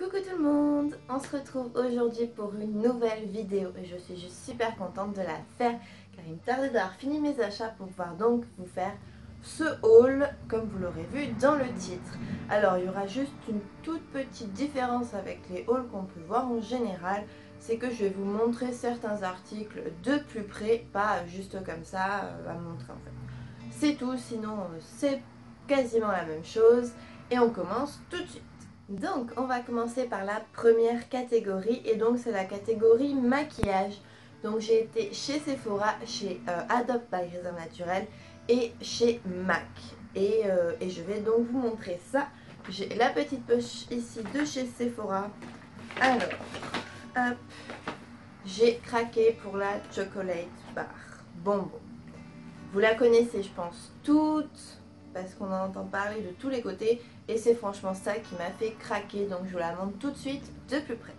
Coucou tout le monde, on se retrouve aujourd'hui pour une nouvelle vidéo et je suis juste super contente de la faire car il me tardait d'avoir fini mes achats pour pouvoir donc vous faire ce haul comme vous l'aurez vu dans le titre. Alors il y aura juste une toute petite différence avec les hauls qu'on peut voir en général, c'est que je vais vous montrer certains articles de plus près, pas juste comme ça à montrer en fait. C'est tout, sinon c'est quasiment la même chose et on commence tout de suite. Donc, on va commencer par la première catégorie et donc c'est la catégorie maquillage. Donc j'ai été chez Sephora, chez Adopt by Réserve Naturelle et chez MAC. Et je vais donc vous montrer ça. J'ai la petite poche ici de chez Sephora. Alors, hop, j'ai craqué pour la Chocolate Bar Bonbon. Vous la connaissez, je pense, toutes parce qu'on en entend parler de tous les côtés et c'est franchement ça qui m'a fait craquer, donc je vous la montre tout de suite de plus près.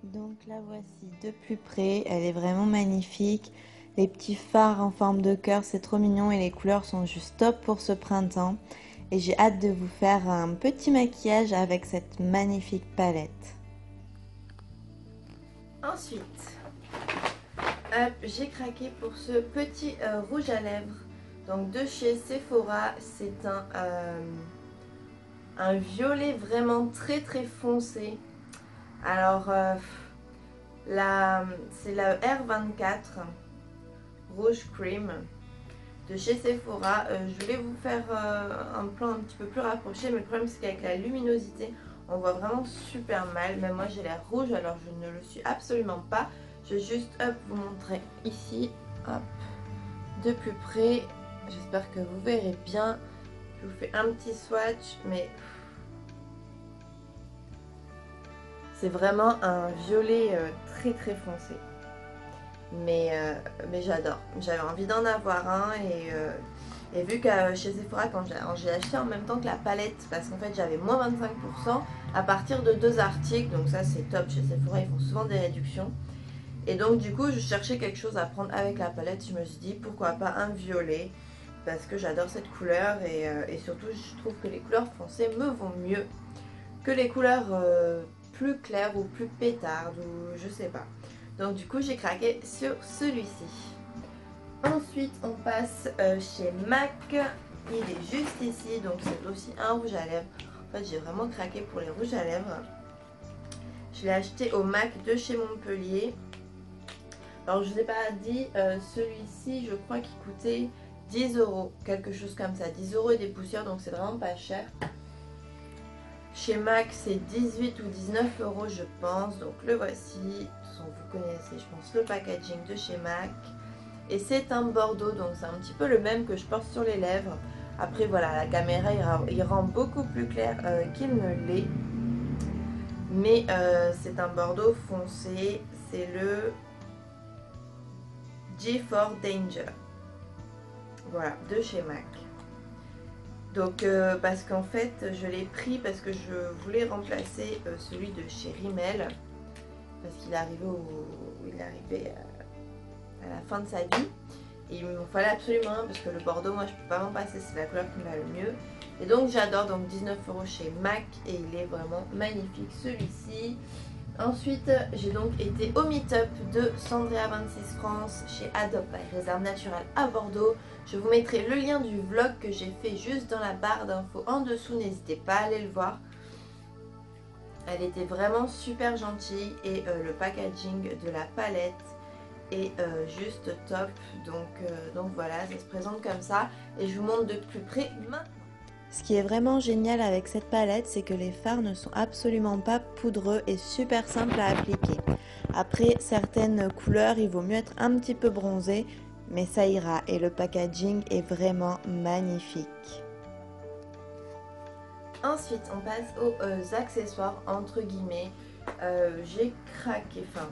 Donc la voici de plus près, elle est vraiment magnifique. Les petits phares en forme de cœur, c'est trop mignon et les couleurs sont juste top pour ce printemps. Et j'ai hâte de vous faire un petit maquillage avec cette magnifique palette. Ensuite, hop, j'ai craqué pour ce petit rouge à lèvres. Donc de chez Sephora, c'est un violet vraiment très très foncé. Alors c'est la R24 Rouge Cream de chez Sephora. Je voulais vous faire un plan un petit peu plus rapproché, mais le problème c'est qu'avec la luminosité on voit vraiment super mal. Même moi j'ai l'air rouge alors je ne le suis absolument pas. Je vais juste hop, vous montrer ici, hop, de plus près. J'espère que vous verrez bien. Je vous fais un petit swatch, mais c'est vraiment un violet très très foncé. Mais j'adore. J'avais envie d'en avoir un et vu que chez Sephora, quand j'ai acheté en même temps que la palette, parce qu'en fait j'avais moins 25% à partir de 2 articles, donc ça c'est top. Chez Sephora, ils font souvent des réductions. Et donc du coup, je cherchais quelque chose à prendre avec la palette. Je me suis dit pourquoi pas un violet, parce que j'adore cette couleur et surtout je trouve que les couleurs foncées me vont mieux que les couleurs plus claires ou plus pétardes ou je sais pas. Donc du coup j'ai craqué sur celui-ci. Ensuite on passe chez MAC. Il est juste ici, donc c'est aussi un rouge à lèvres. En fait j'ai vraiment craqué pour les rouges à lèvres. Je l'ai acheté au MAC de chez Montpellier. Alors je ne vous ai pas dit, celui-ci je crois qu'il coûtait 10 €, quelque chose comme ça, 10 € et des poussières, donc c'est vraiment pas cher. Chez MAC c'est 18 ou 19 € je pense, donc le voici. De toute façon vous connaissez je pense le packaging de chez MAC. Et c'est un bordeaux, donc c'est un petit peu le même que je porte sur les lèvres. Après voilà, la caméra il rend beaucoup plus clair qu'il ne l'est. Mais c'est un bordeaux foncé, c'est le G4 Danger. Voilà, de chez MAC. Donc parce qu'en fait je l'ai pris parce que je voulais remplacer celui de chez Rimmel. Parce qu'il arrivait à la fin de sa vie. Et il m'en fallait absolument un parce que le bordeaux moi je peux pas m'en passer, c'est la couleur qui me va le mieux. Et donc j'adore, donc 19 € chez MAC et il est vraiment magnifique celui-ci. Ensuite j'ai donc été au meet-up de Sandrea26 France chez Adopt by Réserve Naturelle à Bordeaux. Je vous mettrai le lien du vlog que j'ai fait juste dans la barre d'infos en dessous, n'hésitez pas à aller le voir. Elle était vraiment super gentille et le packaging de la palette est juste top. Donc voilà, ça se présente comme ça et je vous montre de plus près maintenant. Ce qui est vraiment génial avec cette palette, c'est que les fards ne sont absolument pas poudreux et super simples à appliquer. Après, certaines couleurs, il vaut mieux être un petit peu bronzé, mais ça ira et le packaging est vraiment magnifique. Ensuite, on passe aux accessoires, entre guillemets. J'ai craqué, enfin,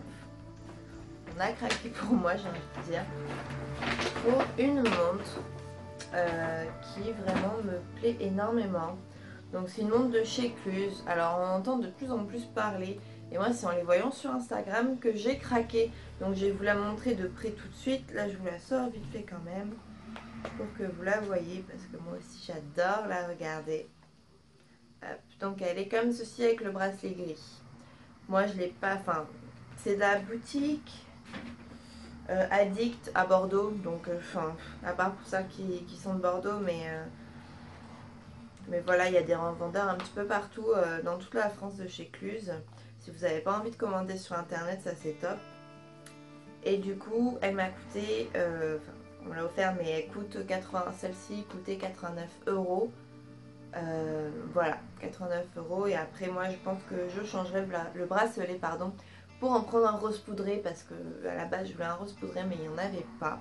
on a craqué pour moi, j'ai envie de dire, pour une montre qui vraiment me plaît énormément. Donc c'est une montre de chez Cluse. Alors on entend de plus en plus parler et moi c'est en les voyant sur Instagram que j'ai craqué. Donc je vais vous la montrer de près tout de suite. Là je vous la sors vite fait quand même pour que vous la voyez parce que moi aussi j'adore la regarder. Hop, donc elle est comme ceci avec le bracelet gris. Moi je l'ai pas, enfin c'est de la boutique Addict à Bordeaux, donc enfin à part pour ceux qui sont de Bordeaux, mais voilà, il y a des revendeurs un petit peu partout dans toute la France de chez Cluse. Si vous n'avez pas envie de commander sur internet, ça c'est top. Et du coup, elle m'a coûté, on me l'a offert, mais elle coûte 80, celle-ci coûtait 89 euros. Voilà, 89 euros. Et après, moi, je pense que je changerai le bracelet, pardon, pour en prendre un rose poudré, parce que à la base, je voulais un rose poudré, mais il n'y en avait pas.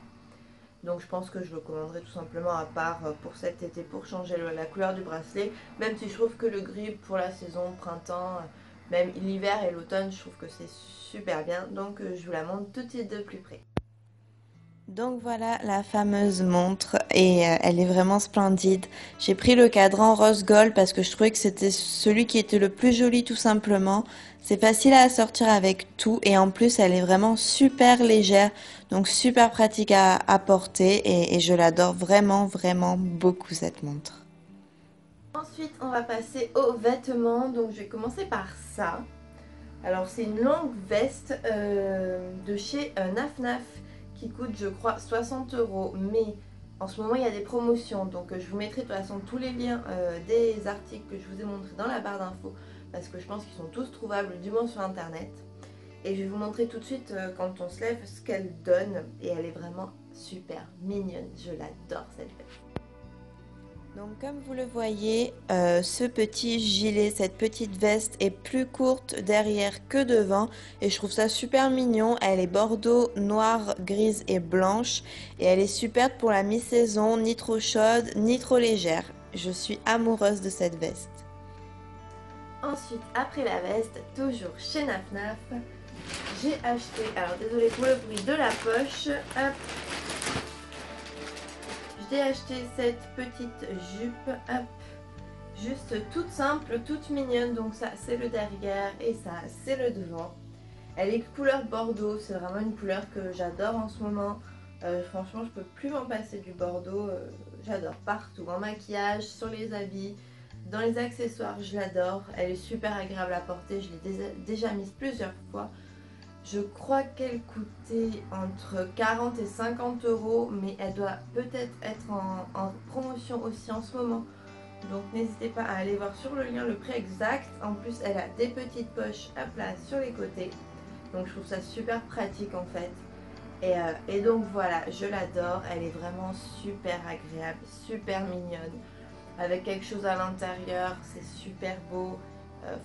Donc je pense que je le commanderai tout simplement à part pour cet été pour changer la couleur du bracelet. Même si je trouve que le gris pour la saison printemps, même l'hiver et l'automne, je trouve que c'est super bien. Donc je vous la montre tout de suite de plus près. Donc voilà la fameuse montre et elle est vraiment splendide. J'ai pris le cadran rose gold parce que je trouvais que c'était celui qui était le plus joli tout simplement. C'est facile à sortir avec tout et en plus elle est vraiment super légère, donc super pratique à porter et je l'adore vraiment beaucoup cette montre. Ensuite on va passer aux vêtements, donc je vais commencer par ça. Alors c'est une longue veste de chez Naf Naf qui coûte je crois 60 euros, mais en ce moment il y a des promotions, donc je vous mettrai de toute façon tous les liens des articles que je vous ai montrés dans la barre d'infos parce que je pense qu'ils sont tous trouvables du moins sur internet. Et je vais vous montrer tout de suite quand on se lève ce qu'elle donne et elle est vraiment super mignonne, je l'adore cette veste. Donc comme vous le voyez, ce petit gilet, cette petite veste est plus courte derrière que devant et je trouve ça super mignon. Elle est bordeaux, noire, grise et blanche et elle est super pour la mi-saison, ni trop chaude, ni trop légère. Je suis amoureuse de cette veste. Ensuite, après la veste, toujours chez Naf Naf, j'ai acheté, alors désolé pour le bruit de la poche, hop. J'ai acheté cette petite jupe, hop, juste toute simple, toute mignonne. Donc ça c'est le derrière et ça c'est le devant. Elle est couleur bordeaux, c'est vraiment une couleur que j'adore en ce moment. Franchement je peux plus m'en passer du bordeaux, j'adore partout, en maquillage, sur les habits, dans les accessoires, je l'adore. Elle est super agréable à porter, je l'ai déjà mise plusieurs fois. Je crois qu'elle coûtait entre 40 et 50 euros, mais elle doit peut-être être en promotion aussi en ce moment. Donc n'hésitez pas à aller voir sur le lien le prix exact. En plus, elle a des petites poches à place sur les côtés. Donc je trouve ça super pratique en fait. Et donc voilà, je l'adore. Elle est vraiment super agréable, super mignonne. Avec quelque chose à l'intérieur, c'est super beau.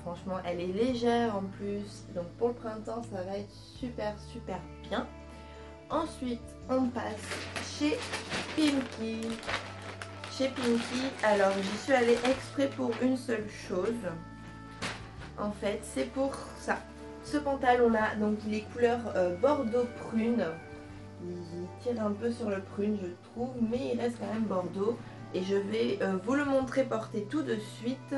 Franchement elle est légère en plus, donc pour le printemps ça va être super bien. Ensuite on passe chez Pimkie. Chez Pimkie, alors j'y suis allée exprès pour une seule chose. En fait c'est pour ça. Ce pantalon là, donc il est couleur bordeaux prune. Il tire un peu sur le prune je trouve, mais il reste quand même bordeaux. Et je vais vous le montrer porté tout de suite.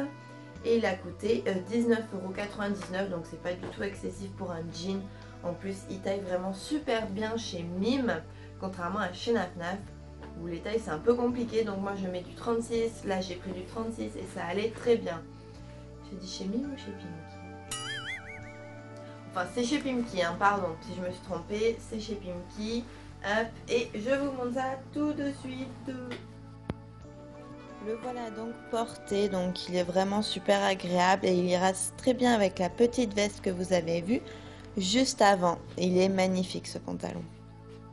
Et il a coûté 19,99 €, donc c'est pas du tout excessif pour un jean. En plus il taille vraiment super bien chez Mime, contrairement à chez Naf Naf où les tailles c'est un peu compliqué. Donc moi je mets du 36, là j'ai pris du 36 et ça allait très bien. J'ai dit chez Mime ou chez Pimkie? Enfin c'est chez Pimkie hein, pardon si je me suis trompée, c'est chez Pimkie. Hop, et je vous montre ça tout de suite. Le voilà donc porté, donc il est vraiment super agréable et il ira très bien avec la petite veste que vous avez vue juste avant. Il est magnifique ce pantalon,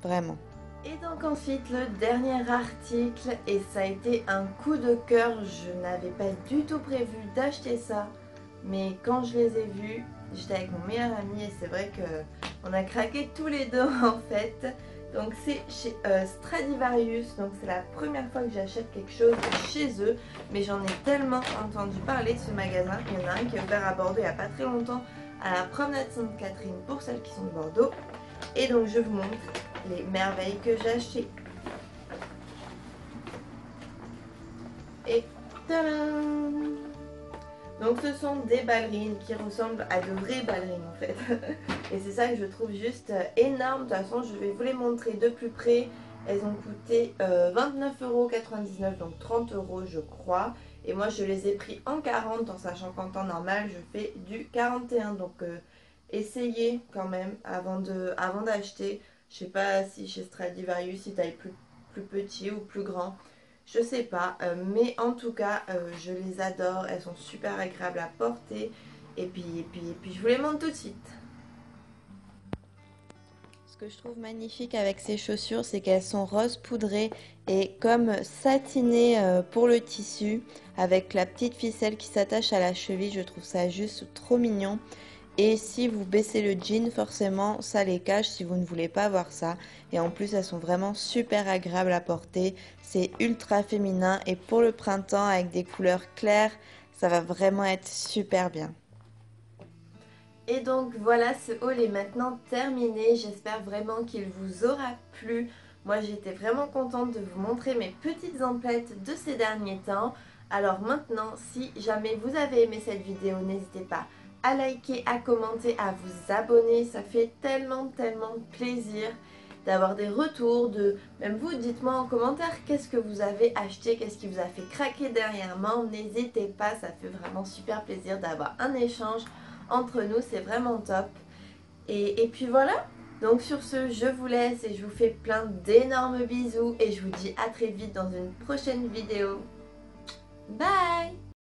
vraiment. Et donc ensuite le dernier article, et ça a été un coup de cœur, je n'avais pas du tout prévu d'acheter ça, mais quand je les ai vus, j'étais avec mon meilleur ami et c'est vrai qu'on a craqué tous les deux en fait. Donc c'est chez Stradivarius, donc c'est la première fois que j'achète quelque chose chez eux, mais j'en ai tellement entendu parler de ce magasin. Il y en a un qui est ouvert à Bordeaux il n'y a pas très longtemps, à la promenade Sainte-Catherine pour celles qui sont de Bordeaux. Et donc je vous montre les merveilles que j'ai achetées. Et tadam! Donc ce sont des ballerines qui ressemblent à de vraies ballerines en fait. Et c'est ça que je trouve juste énorme. De toute façon je vais vous les montrer de plus près. Elles ont coûté 29,99 €, donc 30 € je crois. Et moi je les ai pris en 40 en sachant qu'en temps normal je fais du 41. Donc essayez quand même avant d'acheter. Je sais pas si chez Stradivarius si taille plus petit ou plus grand. Je sais pas, mais en tout cas, je les adore. Elles sont super agréables à porter. Et puis je vous les montre tout de suite. Ce que je trouve magnifique avec ces chaussures, c'est qu'elles sont rose poudrées et comme satinées pour le tissu, avec la petite ficelle qui s'attache à la cheville. Je trouve ça juste trop mignon. Et si vous baissez le jean, forcément, ça les cache si vous ne voulez pas voir ça. Et en plus, elles sont vraiment super agréables à porter. C'est ultra féminin et pour le printemps, avec des couleurs claires, ça va vraiment être super bien. Et donc voilà, ce haul est maintenant terminé. J'espère vraiment qu'il vous aura plu. Moi, j'étais vraiment contente de vous montrer mes petites emplettes de ces derniers temps. Alors maintenant, si jamais vous avez aimé cette vidéo, n'hésitez pas à liker, à commenter, à vous abonner. Ça fait tellement plaisir d'avoir des retours, même vous, dites-moi en commentaire qu'est-ce que vous avez acheté, qu'est-ce qui vous a fait craquer dernièrement. N'hésitez pas, ça fait vraiment super plaisir d'avoir un échange entre nous, c'est vraiment top. Et puis voilà, donc sur ce, je vous laisse et je vous fais plein d'énormes bisous et je vous dis à très vite dans une prochaine vidéo. Bye!